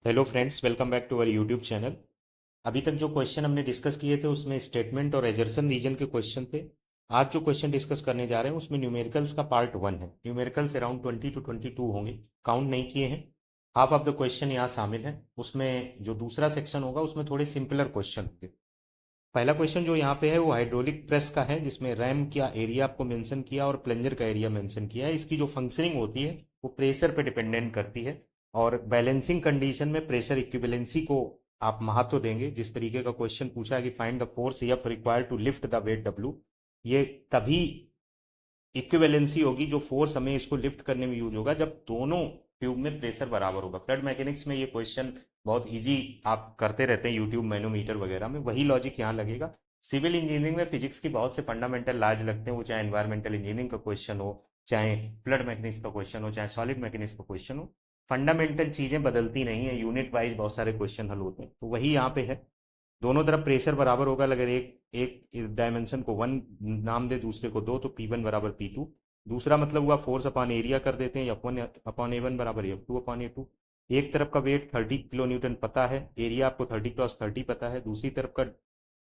Hello friends, welcome back to our YouTube channel. अभी तक जो क्वेश्चन हमने डिस्कस किए थे उसमें स्टेटमेंट और एजर्सन रीजन के क्वेश्चन थे। आज जो क्वेश्चन डिस्कस करने जा रहे हैं उसमें न्यूमेरिकल्स का पार्ट 1 है। न्यूमेरिकल्स अराउंड 20 to 22 होंगे, काउंट नहीं किए हैं। हाफ ऑफ द क्वेश्चन यहाँ शामिल है। उसमें जो दूसरा सेक्शन होगा उसमें थोड़े सिंपलर क्वेश्चन होंगे। पहला क्वेश्चन जो यहाँ पे है वो हाइड्रोलिक प्रेस का है, जिसमें रैम का एरिया आपको मेंशन किया और प्लंजर का एरिया मेंशन किया है। इसकी जो फंक्शनिंग होती है वो प्रेशर पे डिपेंडेंट करती है और बैलेंसिंग कंडीशन में प्रेशर इक्विवेलेंसी को आप महत्व देंगे। जिस तरीके का क्वेश्चन पूछा है कि find the force F required to lift the weight W, ये तभी इक्विवेलेंसी होगी जो फोर्स हमें इसको लिफ्ट करने में यूज होगा जब दोनों ट्यूब में प्रेशर बराबर होगा। फ्लड मैकेनिक्स में ये क्वेश्चन बहुत इजी आप करते रहते हैं यूट्यूब मैनोमीटर वगैरह में, वही लॉजिक यहाँ लगेगा। सिविल इंजीनियरिंग में फिजिक्स की बहुत से फंडामेंटल लॉज लगते हैं, वो चाहे एनवायरमेंटल इंजीनियरिंग का क्वेश्चन हो, चाहे फ्लड मैकेनिक्स का क्वेश्चन हो, चाहे सॉलिड मैकेनिक्स का क्वेश्चन हो। फंडामेंटल चीजें बदलती नहीं है, यूनिट वाइज बहुत सारे क्वेश्चन हल होते हैं, तो वही यहाँ पे है। दोनों तरफ प्रेशर बराबर होगा। अगर एक एक डायमेंशन को वन नाम दे, दूसरे को दो, तो P1 बराबर P2। दूसरा मतलब हुआ फोर्स अपॉन एरिया कर देते हैं, F1 अपॉन A1 बराबर F2 अपॉन A2। एक तरफ का वेट 30 किलो न्यूटन पता है, एरिया आपको 30 × 30 पता है। दूसरी तरफ का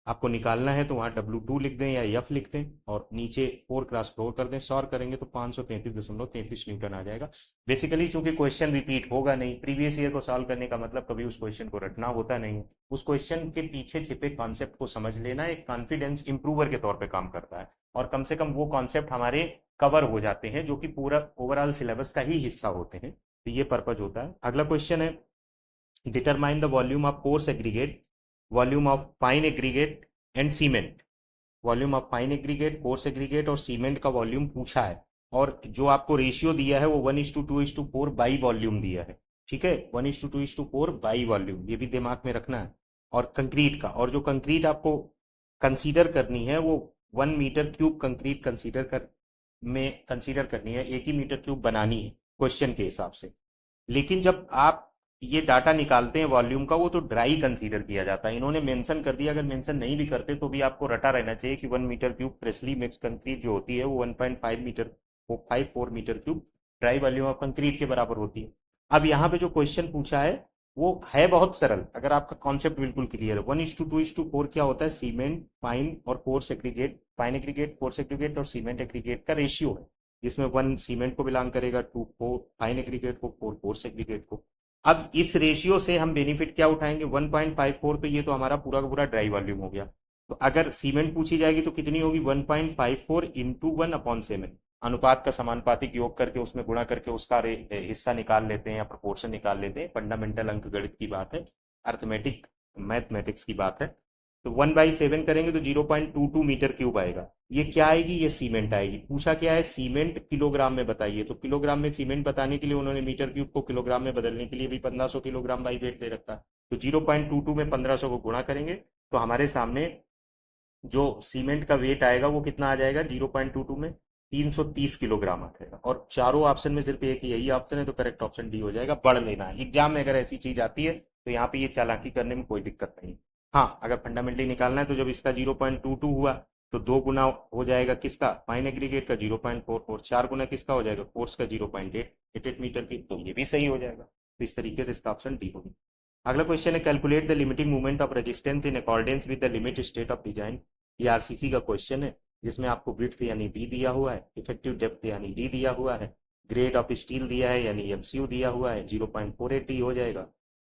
आपको निकालना है तो वहाँ W2 लिख दें या F लिख दें और नीचे 4 × 4 कर दें। सॉल्व करेंगे तो 533.33 न्यूटन आ जाएगा। बेसिकली चूंकि क्वेश्चन रिपीट होगा नहीं, प्रीवियस ईयर को सॉल्व करने का मतलब कभी उस क्वेश्चन को रटना होता नहीं है। उस क्वेश्चन के पीछे छिपे कॉन्सेप्ट को समझ लेना एक कॉन्फिडेंस इंप्रूवर के तौर पे काम करता है, और कम से कम वो कॉन्सेप्ट हमारे कवर हो जाते हैं जो कि पूरा ओवरऑल सिलेबस का ही हिस्सा होते हैं। तो ये पर्पज होता है। अगला क्वेश्चन है, determine the volume of coarse aggregate, volume of fine aggregate and cement. Volume of fine aggregate, coarse aggregate और सीमेंट का वॉल्यूम पूछा है, और जो आपको रेशियो दिया है वो 1:2:4 बाई वॉल्यूम दिया है। ठीक है, 1:2:4 बाई वॉल्यूम, ये भी दिमाग में रखना है। और कंक्रीट का, और जो कंक्रीट आपको कंसीडर करनी है वो 1 मीटर क्यूब कंक्रीट कंसीडर करनी है, 1 ही मीटर क्यूब बनानी है क्वेश्चन के हिसाब से। लेकिन जब आप ये डाटा निकालते हैं वॉल्यूम का, वो तो ड्राई कंसीडर किया जाता है। इन्होंने मेंशन कर दिया, अगर मेंशन नहीं भी करते तो भी आपको रटा रहना चाहिए कि 1 metre cube freshly mix concrete जो होती है वो 1.54 metre cube dry volume of concrete के बराबर होती है। अब यहाँ पे जो क्वेश्चन पूछा है वो है बहुत सरल, अगर आपका कॉन्सेप्ट बिल्कुल क्लियर है। 1:2:4 क्या होता है, सीमेंट फाइन और coarse aggregate, fine aggregate coarse aggregate और सीमेंट एग्रीगेट का रेशियो है, जिसमें 1 सीमेंट को बिलोंग करेगा, 2 फोर फाइन एग्रीगेट को, 4 कोर्स एग्रीगेट को। अब इस रेशियो से हम बेनिफिट क्या उठाएंगे, 1.54, तो ये तो हमारा पूरा का पूरा ड्राई वॉल्यूम हो गया। तो अगर सीमेंट पूछी जाएगी तो कितनी होगी, 1.54 इंटू 1/7। अनुपात का समानुपातिक योग करके उसमें गुणा करके उसका हिस्सा निकाल लेते हैं या प्रोपोर्शन निकाल लेते हैं। फंडामेंटल अंक गणित की बात है, अर्थमेटिक मैथमेटिक्स की बात है। तो 1/7 करेंगे तो 0.22 मीटर क्यूब आएगा। ये क्या आएगी, ये सीमेंट आएगी। पूछा क्या है, सीमेंट किलोग्राम में बताइए, तो किलोग्राम में सीमेंट बताने के लिए उन्होंने मीटर क्यूब को किलोग्राम में बदलने के लिए भी 1500 किलोग्राम बाई वेट दे रखा है। तो 0.22 में 1500 को गुणा करेंगे तो हमारे सामने जो सीमेंट का वेट आएगा वो कितना आ जाएगा, 0.22 में 330 किलोग्राम आ जाएगा। और चारों ऑप्शन में सिर्फ एक यही ऑप्शन है, तो करेक्ट ऑप्शन डी हो जाएगा। पढ़ लेना है, एग्जाम में अगर ऐसी चीज आती है तो यहाँ पे ये चालाकी करने में कोई दिक्कत नहीं। हाँ, अगर फंडामेंटली निकालना है तो जब इसका 0.22 हुआ तो दो गुना हो जाएगा किसका, फाइन एग्रीगेट का 0.44, चार गुना किसका हो जाएगा, फोर्स का 0.88 मीटर की, तो ये भी सही हो जाएगा। तो इस तरीके से इसका ऑप्शन डी होगा। अगला क्वेश्चन है, calculate the limiting movement of resistance in accordance with the limit state of design. ये आरसीसी का क्वेश्चन है, जिसमें आपको विड्थ यानी बी दिया हुआ है, इफेक्टिव डेप्थ यानी डी दिया हुआ है, ग्रेड ऑफ स्टील दिया है यानी एफसीयू दिया हुआ है, 0.48 हो जाएगा,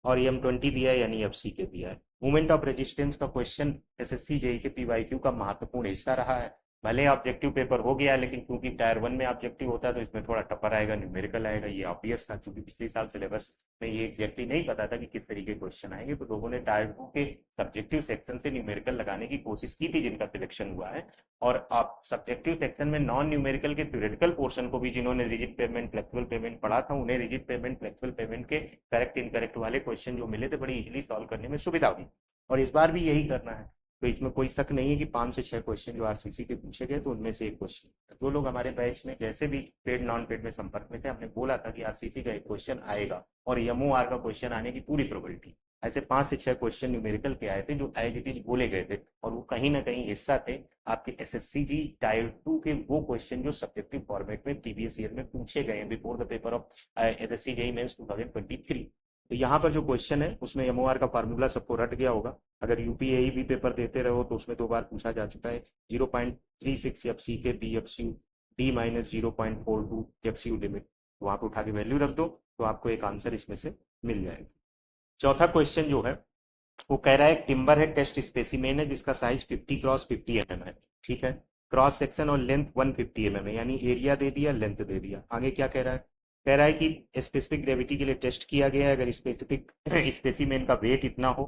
और M20 दिया है यानी एफसी के दिया है। मूवमेंट ऑफ रेजिस्टेंस का क्वेश्चन एसएससी जेई के पीवाईक्यू का महत्वपूर्ण हिस्सा रहा है। भले ऑब्जेक्टिव पेपर हो गया, लेकिन क्योंकि टायर 1 में ऑब्जेक्टिव होता है तो इसमें थोड़ा टफर आएगा, न्यूमेरिकल आएगा, ये ऑब्वियस था। क्योंकि पिछले साल सिलेबस में ये एग्जैक्टली नहीं पता था कि किस तरीके के क्वेश्चन आएंगे, तो लोगों ने टायर 2 के सब्जेक्टिव सेक्शन से न्यूमेरिकल लगाने की कोशिश की थी, जिनका सिलेक्शन हुआ है। और आप सब्जेक्टिव सेक्शन में नॉन न्यूमेरिकल के थ्योरेटिकल पोर्शन को भी, जिन्होंने रिजिड पेमेंट फ्लेक्सिबल पेमेंट पढ़ा था, उन्हें रिजिड पेमेंट फ्लेक्सिबल पेमेंट के करेक्ट इनकरेक्ट वाले क्वेश्चन जो मिले थे बड़ी इजीली सॉल्व करने में सुविधा हुई। और इस बार भी यही करना है। तो इसमें कोई शक नहीं है कि 5 से 6 क्वेश्चन जो आरसीसी के पूछे गए तो उनमें से एक क्वेश्चन। जो लोग हमारे बैच में जैसे भी पेड नॉन पेड में संपर्क में थे, हमने बोला था कि आरसीसी का एक क्वेश्चन आएगा और एमओआर का क्वेश्चन आने की पूरी प्रोबेबिलिटी। ऐसे 5 से 6 क्वेश्चन न्यूमेरिकल के आए थे जो एज इट इज बोले गए थे, और वो कहीं ना कहीं हिस्सा थे आपके एसएससी जी टायर 2 के वो क्वेश्चन जो सब्जेक्टिव फॉर्मेट में प्रीवियस ईयर में पूछे गए हैं before the paper of SSC JE mains 2023। तो यहाँ पर जो क्वेश्चन है उसमें एमओआर का फार्मूला सबको रट गया होगा। अगर यूपीएई भी पेपर देते रहो तो उसमें 2 बार पूछा जा चुका है। 0.36 F C K B F C D minus 0.42 F C limit, वहाँ पर उठा के वैल्यू रख दो तो आपको एक आंसर इसमें से मिल जाएगा। चौथा क्वेश्चन जो है वो कह रहा है टिम्बर है, टेस्ट स्पेसिमेन है जिसका साइज 50 क्रॉस 50 mm है। ठीक है, क्रॉस सेक्शन और लेंथ 150 mm है, यानी एरिया दे दिया, लेंथ दे दिया। आगे क्या कह रहा है? कह रहा है कि स्पेसिफिक ग्रेविटी के लिए टेस्ट किया गया है, अगर स्पेसिफिक स्पेसिमेन का वेट इतना हो,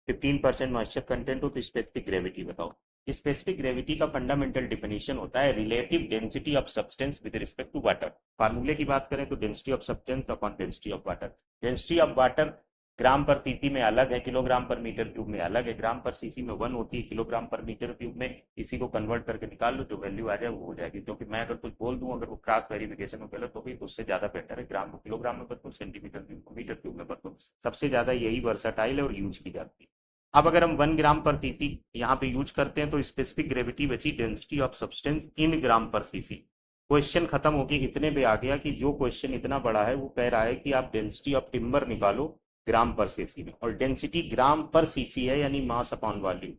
15% मॉइस्चर कंटेंट हो, तो स्पेसिफिक ग्रेविटी बताओ। स्पेसिफिक ग्रेविटी का फंडामेंटल डिफिनेशन होता है relative density of substance with respect to water. फार्मूले की बात करें तो density of substance upon density of water. Density of water gram per cc में अलग है, किलोग्राम पर मीटर क्यूब में अलग है। ग्राम पर सीसी में 1 होती है, किलोग्राम पर मीटर क्यूब में इसी को कन्वर्ट करके निकाल लो, जो वैल्यू आ जाए वो हो जाएगी। क्योंकि मैं अगर कुछ बोल दूं, अगर वो क्रॉस वेरिफिकेशन में गलत होगी तो उससे ज्यादा बेटर है ग्राम को किलोग्राम में बदलो, सेंटीमीटर क्यूब को मीटर क्यूब में बदलो। सबसे ज्यादा यही वर्साटाइल है और यूज की जाती है। अब अगर हम 1 ग्राम पर सीसी यहाँ पे यूज करते हैं तो स्पेसिफिक ग्रेविटी बची density of substance in gram per CC. Question खत्म होके इतने पे आ गया कि जो क्वेश्चन इतना बड़ा है वो कह रहा है कि आप डेंसिटी ऑफ टिम्बर निकालो ग्राम पर सीसी में, और डेंसिटी ग्राम पर सीसी है यानी mass upon volume.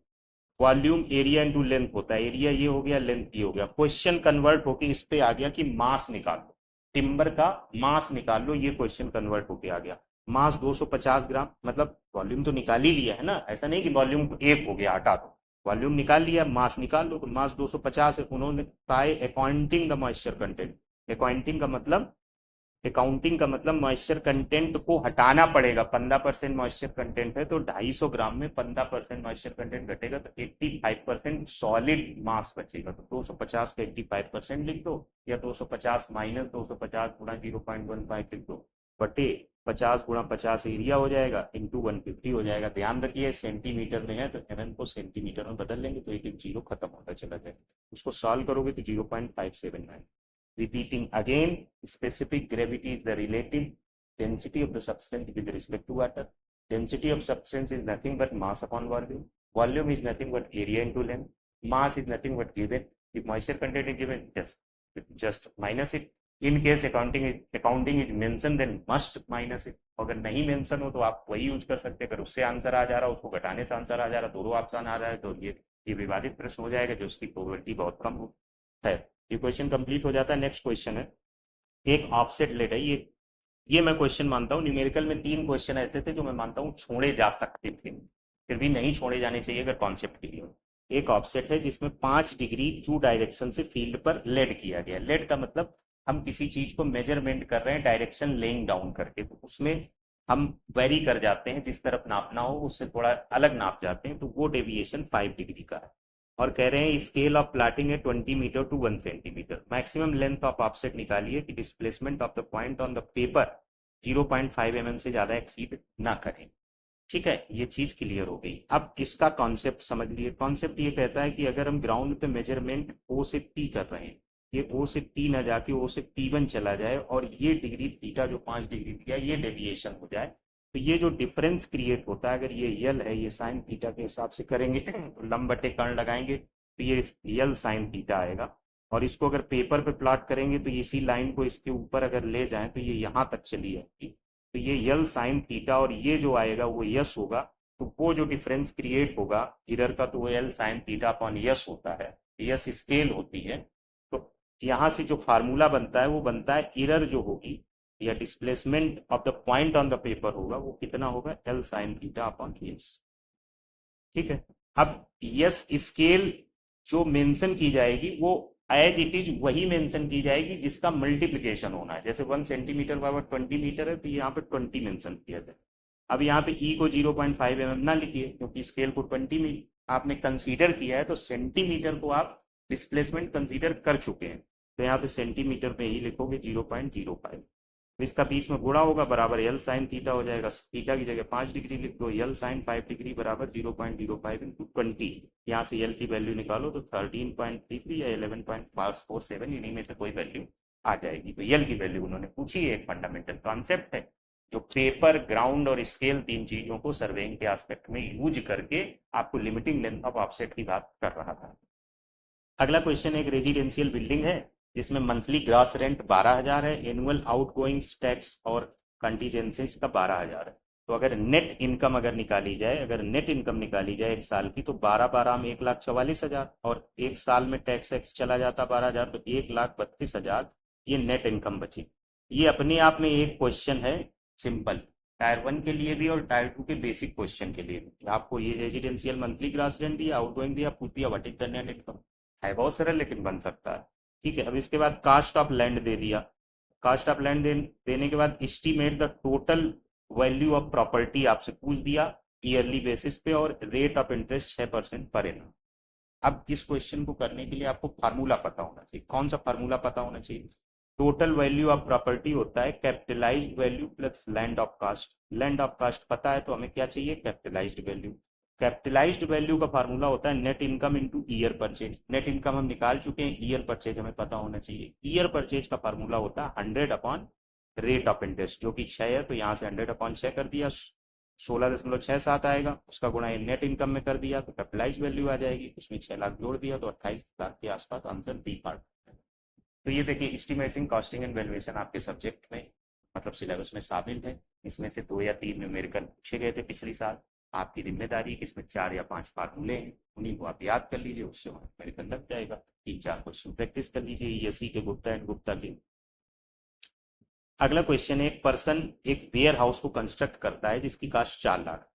Volume area into length होता है, एरिया ये हो गया, लेंथ ये हो गया। क्वेश्चन कन्वर्ट होके इस पे आ गया कि मास निकालो, टिम्बर का मास निकाल लो, ये क्वेश्चन कन्वर्ट होके आ गया। मास 250 ग्राम, मतलब वॉल्यूम तो निकाल ही लिया है ना, ऐसा नहीं कि वॉल्यूम एक हो गया हटा दो, वॉल्यूम निकाल लिया, मास निकाल लो, तो मास 250 है। उन्होंने कहा है accounting the moisture content. Accounting का मतलब मॉइस्चर कंटेंट को हटाना पड़ेगा। 15% मॉइस्चर कंटेंट है तो 250 ग्राम में 15% मॉइस्चर कंटेंट घटेगा तो 85% सॉलिड मास बचेगा। तो 250 का 85% लिख दो, या 250 माइनस 250 गुणा 0.15 लिख दो, बटे 50 गुणा 50 एरिया हो जाएगा, इंटू 150 हो जाएगा। ध्यान रखिए सेंटीमीटर में है तो एमएम को सेंटीमीटर में बदल लेंगे तो एक एक जीरो खत्म होता चला जाएगा। उसको सॉल्व करोगे तो 0.579। Repeating again, specific gravity is the relative density of the substance with respect to water. Density of substance is nothing but mass upon volume. Volume is nothing but area into length. Mass is nothing but given. If moisture content is given, just minus it. In case accounting is mentioned, then must minus it. अगर नहीं mention हो तो आप वही use कर सकते हैं। अगर उससे आंसर आ जा रहा है, उसको घटाने से आंसर आ जा रहा है, दोनों ऑप्शन आ रहा है, तो ये विवादित प्रश्न हो जाएगा, जो उसकी प्रोबेबिलिटी बहुत कम हो है। ये क्वेश्चन कंप्लीट हो जाता है। नेक्स्ट क्वेश्चन है, एक ऑफसेट लेट है। ये मैं क्वेश्चन मानता हूँ, न्यूमेरिकल में 3 क्वेश्चन ऐसे थे जो मैं मानता हूँ छोड़े जा सकते थे, फिर भी नहीं छोड़े जाने चाहिए अगर कॉन्सेप्ट क्लियर हो। एक ऑफसेट है जिसमें 5 डिग्री 2 डायरेक्शन से फील्ड पर लेड किया गया। लेड का मतलब हम किसी चीज को मेजरमेंट कर रहे हैं डायरेक्शन लेइंग डाउन करके, तो उसमें हम वेरी कर जाते हैं, जिस तरफ नापना हो उससे थोड़ा अलग नाप जाते हैं, तो वो डेविएशन 5 डिग्री का है। और कह रहे हैं स्केल ऑफ प्लाटिंग है 20 metre to 1 centimetre. Maximum length of offset निकालिए कि displacement of the point on the paper 0.5 mm से ज्यादा एक्सीड ना करें। ठीक है, ये चीज क्लियर हो गई। अब इसका कॉन्सेप्ट समझ लिए। कॉन्सेप्ट ये कहता है कि अगर हम ग्राउंड पे मेजरमेंट ओ से पी कर रहे हैं, ये ओ से पी ना जाके ओ से P1 चला जाए, और ये डिग्री थीटा जो 5 डिग्री दिया ये डेविएशन हो जाए, तो ये जो डिफरेंस क्रिएट होता है, अगर ये यल है, ये साइन थीटा के हिसाब से करेंगे तो लंब बटे कर्ण लगाएंगे तो ये यल साइन थीटा आएगा। और इसको अगर पेपर पे प्लॉट करेंगे तो इसी लाइन को इसके ऊपर अगर ले जाएं तो ये यहाँ तक चली जाएगी, तो ये यल साइन थीटा, और ये जो आएगा वो यस होगा। तो वो जो डिफरेंस क्रिएट होगा इधर का, तो वो यल साइन थीटा अपॉन यस होता है, यस स्केल होती है। तो यहाँ से जो फार्मूला बनता है वो बनता है इरर जो होगी या displacement of the point on the paper होगा, वो कितना होगा, L sine theta upon yes. ठीक है, अब यस स्केल जो मेंशन की जाएगी वो एज इट इज वही मेंशन की जाएगी जिसका मल्टीप्लीकेशन होना है। जैसे 1 सेंटीमीटर बराबर 20 मीटर है तो यहाँ पे 20 मेंशन किया जाए। अब यहाँ पे ई को 0.5 mm ना लिखिए क्योंकि स्केल को 20 में आपने कंसीडर किया है, तो सेंटीमीटर को आप डिस्प्लेसमेंट कंसीडर कर चुके हैं, तो यहाँ पे सेंटीमीटर में ही लिखोगे 0.05। इसका बीच में गुणा होगा, बराबर यल साइन थीटा हो जाएगा। थीटा की जगह 5 डिग्री लिख दो, यल साइन 5 डिग्री बराबर 0.05 इंटू 20। यहाँ से यल की वैल्यू निकालो तो 13.33 या 11.47 इन्हीं में से कोई वैल्यू आ जाएगी। तो यल की वैल्यू उन्होंने पूछी है। एक फंडामेंटल कॉन्सेप्ट है जो पेपर, ग्राउंड और स्केल 3 चीजों को सर्वेइंग के एस्पेक्ट में यूज करके आपको लिमिटिंग लेंथ ऑफ ऑफसेट की बात कर रहा था। अगला क्वेश्चन एक रेजिडेंशियल बिल्डिंग है जिसमें मंथली ग्रॉस रेंट 12,000 है, एनुअल आउटगोइंग टैक्स और कंटीजेंसीज का 12,000 है। तो अगर नेट इनकम अगर निकाली जाए, अगर नेट इनकम निकाली जाए एक साल की, तो 12 में 1,44,000, और एक साल में टैक्स एक्स चला जाता 12,000, तो 1,32,000 ये नेट इनकम बची। ये अपने आप में एक क्वेश्चन है सिंपल, टायर 1 के लिए भी और टायर 2 के बेसिक क्वेश्चन के लिए भी। आपको ये रेजिडेंशियल मंथली ग्रास रेंट दिया, आउटगोइंग दिया, पूछ दिया what is the net income. है बहुत सरल लेकिन बन सकता है। ठीक है, अब इसके बाद कास्ट ऑफ लैंड दे दिया। कास्ट ऑफ लैंड देने के बाद estimate the total value of property आपसे पूछ दिया ईयरली बेसिस पे, और rate of interest 6% per annum. अब इस क्वेश्चन को करने के लिए आपको फार्मूला पता होना चाहिए। कौन सा फार्मूला पता होना चाहिए? टोटल वैल्यू ऑफ प्रॉपर्टी होता है capitalised value plus land of cost. Land of cost पता है तो हमें क्या चाहिए? Capitalised value. कैपिटलाइज्ड वैल्यू का फार्मूला होता है net income into year purchase. Net income हम निकाल चुके हैं, ईयर परचेज हमें पता होना चाहिए। ईयर परचेज का फार्मूला होता है 100 अपॉन रेट ऑफ इंटरेस्ट, जो कि 6 है, तो यहाँ से 100 अपॉन 6 कर दिया, 16.67 आएगा। उसका गुणा ये नेट इनकम में कर दिया तो कैपिटलाइज वैल्यू आ जाएगी। उसमें 6 लाख जोड़ दिया तो 28 लाख के आसपास आंसर बी पार्ट। तो ये देखिए एस्टिमेटिंग कॉस्टिंग एंड वैल्यूएशन आपके सब्जेक्ट में मतलब सिलेबस में शामिल है। इसमें से 2 या 3 न्यूमेरिकल पूछे गए थे पिछली साल। आपकी जिम्मेदारी है कि इसमें 4 या 5 फार्मूले हैं, उन्हीं को आप याद कर लीजिए, उससे न्यूमेरिकल लग जाएगा। 3-4 क्वेश्चन प्रैक्टिस कर लीजिए ईएससी के गुप्ता एंड गुप्ता के। अगला क्वेश्चन है, एक पर्सन एक वेयर हाउस को कंस्ट्रक्ट करता है जिसकी कास्ट 4 लाख,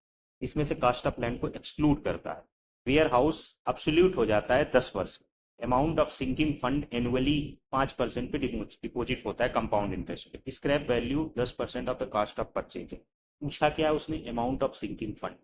इसमें से कास्ट ऑफ लैंड को एक्सक्लूड करता है। वेयर हाउस अब्सोल्यूट हो जाता है 10 वर्ष में। Amount of sinking fund annually 5% पे डिपॉजिट होता है कंपाउंड इंटरेस्ट पे। Scrap value 10% of the cost of purchase है। पूछा क्या है उसने? Amount of sinking fund.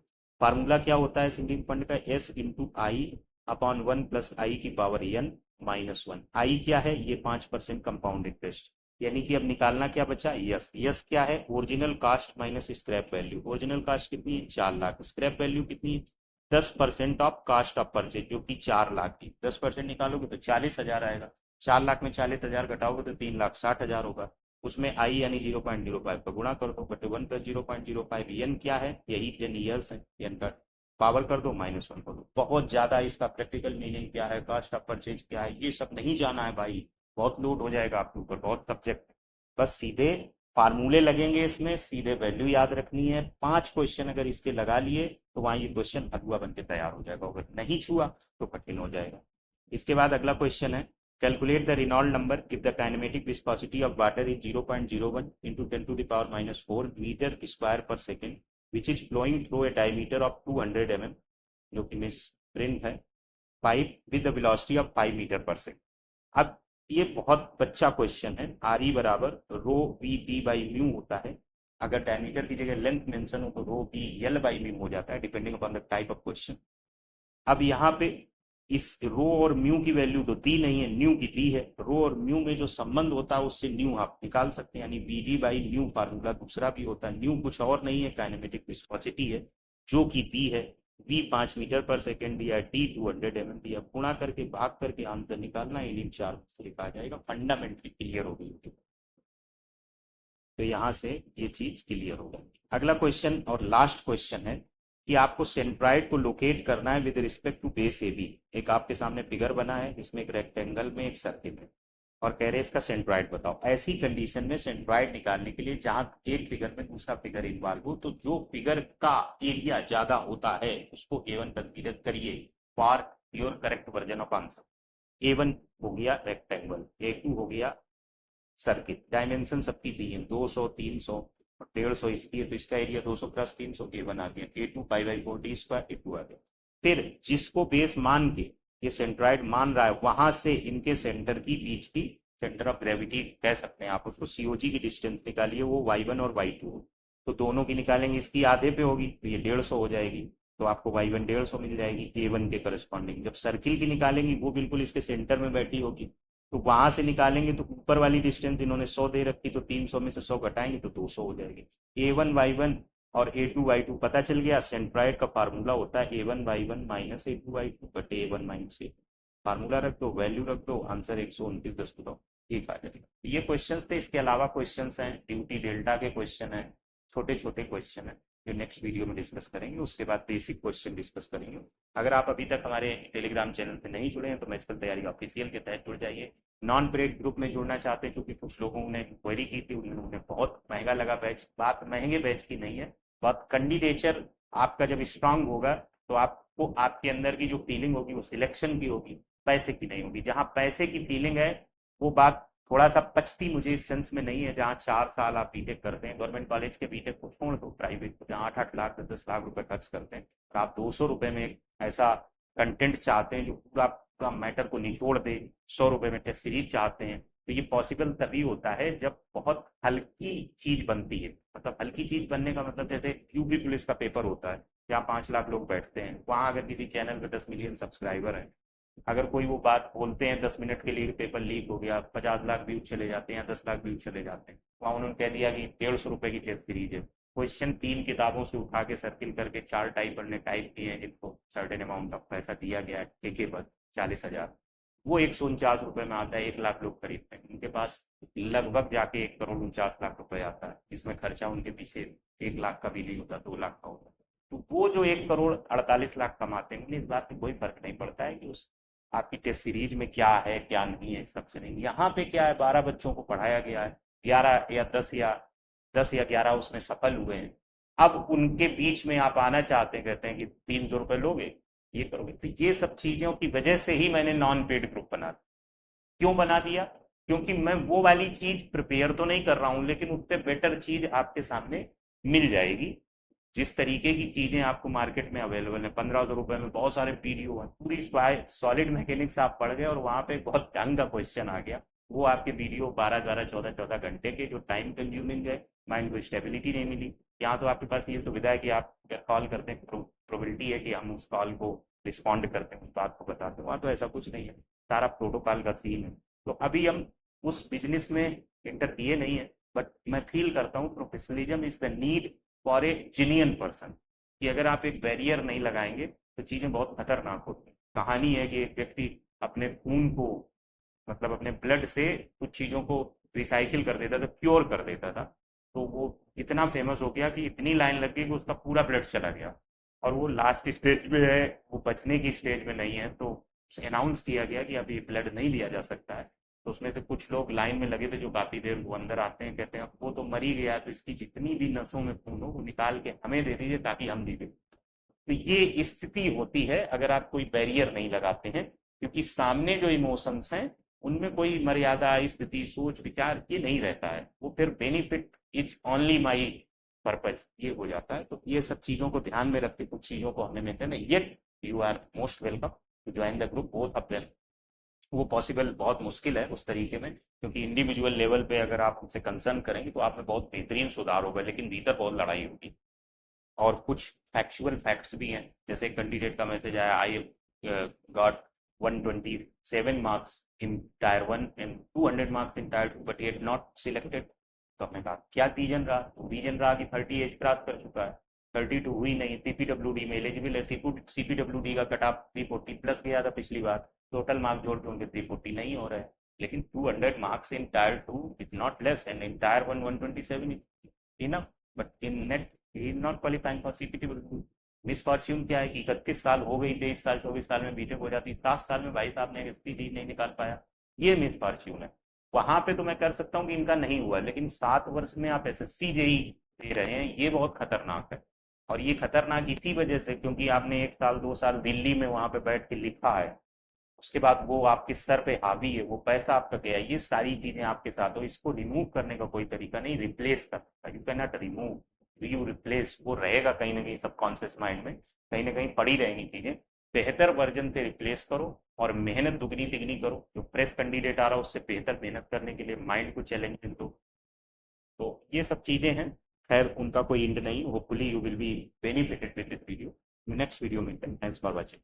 Formula क्या होता है सिंकिंग फंड का? S into I upon 1 plus I की पावर एन माइनस 1। आई क्या है? ये 5% कंपाउंड इंटरेस्ट। यानी कि अब निकालना क्या बचा? यस। यस क्या है? Original cost minus scrap value. Original cost कितनी है? 4 लाख। स्क्रैप वैल्यू कितनी है? 10% ऑफ कास्ट ऑफ परचेज, जो कि 4 लाख की। 10% निकालोगे तो 40,000 आएगा। 4 लाख में 40,000 घटाओगे तो 3,60,000 होगा। उसमें आई यानी 0.05 का गुणा कर दो, बटे 1 प्लस 0.05। एन क्या है? यही 10 ईयर्स है। एन का पावर कर दो, -1 कर दो। बहुत ज्यादा इसका प्रैक्टिकल मीनिंग क्या है, कास्ट ऑफ परचेज क्या है, ये सब नहीं जाना है भाई, बहुत लोड हो जाएगा आपके ऊपर, बहुत सब्जेक्ट। बस सीधे फार्मूले लगेंगे इसमें, सीधे वैल्यू याद रखनी है। 5 क्वेश्चन अगर इसके लगा लिए तो वहां ये क्वेश्चन अधूरा बन के तैयार हो जाएगा, अगर नहीं छुआ तो कठिन हो जाएगा। इसके बाद अगला क्वेश्चन है, calculate the Reynold number if the kinematic viscosity of water is 0.01 into 10⁻⁻⁴ metre square per second which is flowing through a diameter of 200 mm, जो कि मिस प्रिंट है, pipe with the velocity of 5 metre per second. अब ये बहुत बच्चा question है। आर ई बराबर rho V D by mu होता है। अगर डायमीटर की जगह लेंथ मेंशन हो तो रो वी एल बाई म्यू हो जाता है, depending upon the type of question. अब यहाँ पे इस रो और म्यू की वैल्यू तो दी नहीं है, न्यू की दी है। रो और म्यू में जो संबंध होता है उससे न्यू आप निकाल सकते हैं, यानी B D by new formula दूसरा भी होता है। न्यू कुछ और नहीं है, काइनेमेटिक विस्कोसिटी है, जो कि दी है। वी 5 मीटर पर सेकेंड दिया है, टी 200 mm दिया। गुणा करके भाग करके आंसर निकालना, इन्हीं 4 से लिखा जाएगा। फंडामेंटली क्लियर हो गई, तो यहाँ से ये चीज क्लियर हो गई। अगला क्वेश्चन और लास्ट क्वेश्चन है कि आपको सेंट्राइड को लोकेट करना है with respect to base A B. एक आपके सामने फिगर बना है, इसमें एक रेक्टेंगल में एक सर्किल है, और कह रहे हैं इसका सेंट्राइड बताओ। ऐसी कंडीशन में सेंट्राइड निकालने के लिए जहां एक फिगर में दूसरा फिगर इन्वॉल्व हो, तो जो फिगर का एरिया ज्यादा होता है उसको ए वन कंसीडर करिए for your correct version of answer. A one हो गया रेक्टेंगल, ए टू हो गया सर्किट। डायमेंशन सबकी दी है, 200, 300 और 150 इसकी है, तो इसका एरिया 200 प्लस 300 A1 आ गया। A2 π/4 d स्क्वायर A2 आ गया। फिर जिसको बेस मान के ये सेंट्राइड मान रहा है, वहां से इनके सेंटर की बीच की सेंटर ऑफ ग्रेविटी कह सकते हैं आप उसको, सीओजी की डिस्टेंस निकालिए, वो y1 और y2 हो। तो दोनों की निकालेंगे, इसकी आधे पे होगी तो ये 150 हो जाएगी, तो आपको y1 150 मिल जाएगी A1 के करस्पॉन्डिंग। जब सर्किल की निकालेंगी वो बिल्कुल इसके सेंटर में बैठी होगी, तो वहां से निकालेंगे तो ऊपर वाली डिस्टेंस इन्होंने 100 दे रखी, तो 300 में से 100 घटाएंगे तो 200 हो जाएगी। A1 y1 और A2 y2 पता चल गया। सेंट्राइड का फार्मूला होता है A1 y1 minus A2 y2 बटे A1 माइनस A2। फार्मूला रख दो, वैल्यू रख दो, आंसर 129 10 बताओ एक आ जाएगा। ये क्वेश्चन थे, इसके अलावा क्वेश्चन हैं, ड्यूटी डेल्टा के क्वेश्चन है, छोटे छोटे क्वेश्चन है, जो नेक्स्ट वीडियो में डिस्कस करेंगे। उसके बाद बेसिक क्वेश्चन डिस्कस करेंगे। अगर आप अभी तक हमारे टेलीग्राम चैनल पे नहीं जुड़े हैं तो मैजिकल तैयारी ऑफिशियल के तहत जुड़ जाइए। नॉन पेड ग्रुप में जुड़ना चाहते हैं, क्योंकि कुछ लोगों ने क्वेरी की थी, उन्होंने बहुत महंगा लगा बैच। बात महंगे बैच की नहीं है, बहुत कैंडिडेचर आपका जब स्ट्रांग होगा तो आपको आपके अंदर की जो फीलिंग होगी वो सिलेक्शन की होगी, पैसे की नहीं होगी। जहाँ पैसे की फीलिंग है वो बात थोड़ा सा पचती मुझे इस सेंस में नहीं है। जहाँ 4 साल आप बीटेक करते हैं, गवर्नमेंट कॉलेज के बीटेक को छोड़ दो, प्राइवेट को जहाँ 8-8 लाख 10-10 लाख रुपए खर्च करते हैं, और आप 200 रुपए में एक ऐसा कंटेंट चाहते हैं जो पूरा पूरा मैटर को निचोड़ दे, 100 रुपए में टेस्ट सीरीज चाहते हैं, तो ये पॉसिबल तभी होता है जब बहुत हल्की चीज बनती है। मतलब हल्की चीज बनने का मतलब जैसे यूपी पुलिस का पेपर होता है जहाँ 5 लाख लोग बैठते हैं, वहां अगर किसी चैनल पे 10 मिलियन सब्सक्राइबर है, अगर कोई वो बात बोलते हैं 10 मिनट के लिए पेपर लीक हो गया, 50 लाख व्यूज चले जाते हैं, 10 लाख व्यूज चले जाते हैं, वहां उन्होंने कह दिया कि 150 रुपए की टेस्ट सीरीज है, क्वेश्चन 3 किताबों से उठा के सर्किल करके 4 टाइपर ने टाइप किए हैं जिनको सर्टेन अमाउंट ऑफ पैसा दिया गया है ठेके पर 40,000, वो 149 रुपए में आता है, 1 लाख लोग खरीदते हैं, उनके पास लगभग जाके 1 करोड़ 49 लाख रुपए आता है, जिसमें खर्चा उनके पीछे 1 लाख का भी नहीं होता, 2 लाख का होता है। तो वो जो 1 करोड़ 48 लाख कमाते हैं, उन्हें इस बात में कोई फर्क नहीं पड़ता है कि उस आपकी टेस्ट सीरीज में क्या है क्या नहीं है, सबसे नहीं। यहाँ पे क्या है, 12 बच्चों को पढ़ाया गया है, 11 या 10 या 11 उसमें सफल हुए हैं। अब उनके बीच में आप आना चाहते हैं, कहते हैं कि 300 रुपये लोगे, ये करोगे, तो ये सब चीजों की वजह से ही मैंने नॉन पेड ग्रुप बना दिया। क्यों बना दिया? क्योंकि मैं वो वाली चीज प्रिपेयर तो नहीं कर रहा हूं, लेकिन उससे बेटर चीज आपके सामने मिल जाएगी। जिस तरीके की चीजें आपको मार्केट में अवेलेबल है, 1500 रुपए में बहुत सारे वीडियो हैं, पूरी सॉलिड मैकेनिक्स आप पढ़ गए और वहां पे बहुत ढंग का क्वेश्चन आ गया, वो आपके वीडियो 12-12 14-14 घंटे के जो टाइम कंज्यूमिंग है, माइंड को स्टेबिलिटी नहीं मिली। यहाँ तो आपके पास ये सुविधा है कि आप कॉल करते हैं, प्रोबेबिलिटी है कि हम उस कॉल को रिस्पॉन्ड करते हैं, उस बात को बताते हैं। वहाँ तो ऐसा कुछ नहीं है, सारा प्रोटोकॉल का सीन है। तो अभी हम उस बिजनेस में इंटर किए नहीं है, बट मैं फील करता हूँ professionalism is the need for a जीनियन person, कि अगर आप एक बैरियर नहीं लगाएंगे तो चीज़ें बहुत खतरनाक होती हैं। कहानी है कि एक व्यक्ति अपने खून को, मतलब अपने ब्लड से कुछ चीज़ों को रिसाइकिल कर देता था, प्योर कर देता था, तो वो इतना फेमस हो गया कि इतनी लाइन लग गई कि उसका पूरा ब्लड चला गया, और वो लास्ट स्टेज में है, वो बचने की स्टेज में नहीं है। तो अनाउंस किया गया कि अभी ब्लड नहीं लिया जा सकता है। तो उसमें से कुछ लोग लाइन में लगे थे जो काफ़ी देर, वो अंदर आते हैं, कहते हैं वो तो मर ही गया, तो इसकी जितनी भी नसों में खून हो वो निकाल के हमें दे दीजिए ताकि हम जी। तो ये स्थिति होती है अगर आप कोई बैरियर नहीं लगाते हैं, क्योंकि सामने जो इमोशंस हैं उनमें कोई मर्यादा, स्थिति, सोच, विचार ये नहीं रहता है, वो फिर benefit is only my purpose, ये हो जाता है। तो ये सब चीज़ों को ध्यान में रखते कुछ चीज़ों को हमने मेंशन है। Yet you are most welcome to join the group both of them. वो पॉसिबल बहुत मुश्किल है उस तरीके में, क्योंकि इंडिविजुअल लेवल पे अगर आप उनसे कंसर्न करेंगे तो आप में बहुत बेहतरीन सुधार होगा, लेकिन भीतर बहुत लड़ाई होगी। और कुछ फैक्चुअल फैक्ट्स भी हैं, जैसे एक कैंडिडेट का मैसेज आया, I got 127 marks in tyre 1 and 200 marks in tyre 2 but he not selected. तो हमने कहा क्या रीजन रहा? तो रीजन रहा कि 30 एज क्रॉस कर चुका है, 32 हुई नहीं, सीपीडब्ल्यूडी में एलिजिबल है, सीपीडब्ल्यूडी का कट ऑफ 340 प्लस गया था पिछली बार, टोटल मार्क्स जोड़ के उनके 340 नहीं हो रहे हैं। लेकिन 200 marks in tyre 2 is not less, and in tyre 1 127 is enough, but in net he is not qualifying for CPWD. Miss Fortune क्या है कि 31 साल हो गई, 23 साल 24 साल में बीटेक हो जाती, 7 साल में भाई साहब ने एसपीडी नहीं निकाल पाया, ये मिस फॉर्च्यून है। वहां पे तो मैं कर सकता हूँ कि इनका नहीं हुआ, लेकिन 7 वर्ष में आप एसएससी जेई दे रहे हैं, ये बहुत खतरनाक है। और ये खतरनाक इसी वजह से क्योंकि आपने 1 साल 2 साल दिल्ली में वहां पे बैठ के लिखा है, उसके बाद वो आपके सर पे हावी है, वो पैसा आपका गया, ये सारी चीजें आपके साथ हो, इसको रिमूव करने का कोई तरीका नहीं, रिप्लेस कर सकता, you can not remove, you replace, वो रहेगा कहीं ना कहीं सबकॉन्शियस माइंड में, कहीं ना कहीं पड़ी रहेंगी चीजें। बेहतर वर्जन से रिप्लेस करो और मेहनत दुगनी तिगनी करो, जो फ्रेश कैंडिडेट आ रहा है उससे बेहतर मेहनत करने के लिए माइंड को चैलेंज दो। तो ये सब चीजें हैं, खैर उनका कोई एंड नहीं, hopefully you will be benefited with this video. Next video में, थैंक्स फॉर वॉचिंग।